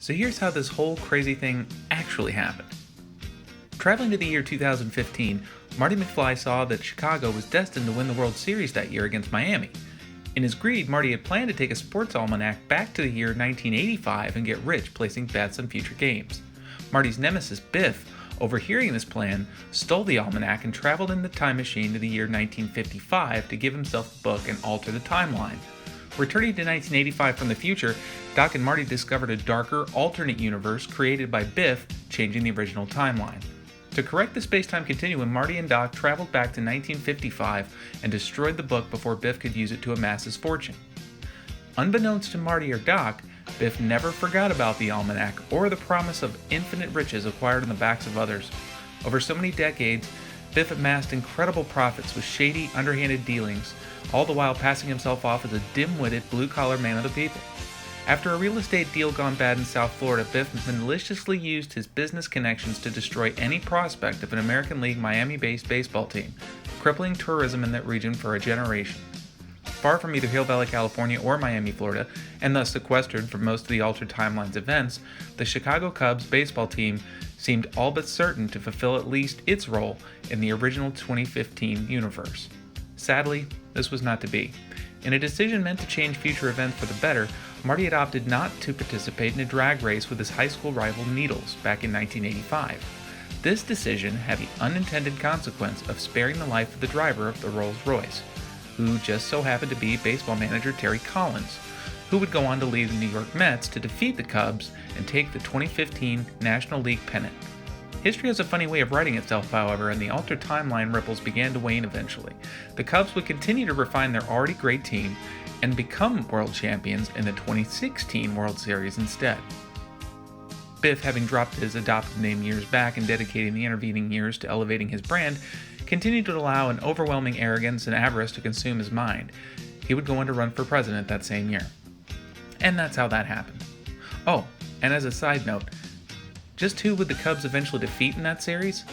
So here's how this whole crazy thing actually happened. Traveling to the year 2015, Marty McFly saw that Chicago was destined to win the World Series that year against Miami. In his greed, Marty had planned to take a sports almanac back to the year 1985 and get rich placing bets on future games. Marty's nemesis, Biff, overhearing this plan, stole the almanac and traveled in the time machine to the year 1955 to give himself the book and alter the timeline. Returning to 1985 from the future, Doc and Marty discovered a darker, alternate universe created by Biff, changing the original timeline. To correct the space-time continuum, Marty and Doc traveled back to 1955 and destroyed the book before Biff could use it to amass his fortune. Unbeknownst to Marty or Doc, Biff never forgot about the almanac or the promise of infinite riches acquired on the backs of others. Over so many decades, Biff amassed incredible profits with shady, underhanded dealings, all the while passing himself off as a dim-witted, blue-collar man of the people. After a real estate deal gone bad in South Florida, Biff maliciously used his business connections to destroy any prospect of an American League Miami-based baseball team, crippling tourism in that region for a generation. Far from either Hill Valley, California or Miami, Florida, and thus sequestered from most of the altered timeline's events, the Chicago Cubs baseball team seemed all but certain to fulfill at least its role in the original 2015 universe. Sadly, this was not to be. In a decision meant to change future events for the better, Marty had opted not to participate in a drag race with his high school rival Needles back in 1985. This decision had the unintended consequence of sparing the life of the driver of the Rolls-Royce, who just so happened to be baseball manager Terry Collins, who would go on to lead the New York Mets to defeat the Cubs and take the 2015 National League pennant. History has a funny way of writing itself, however, and the altered timeline ripples began to wane eventually. The Cubs would continue to refine their already great team and become world champions in the 2016 World Series instead. Biff, having dropped his adopted name years back and dedicating the intervening years to elevating his brand, continued to allow an overwhelming arrogance and avarice to consume his mind. He would go on to run for president that same year. And that's how that happened. Oh, and as a side note, just who would the Cubs eventually defeat in that series?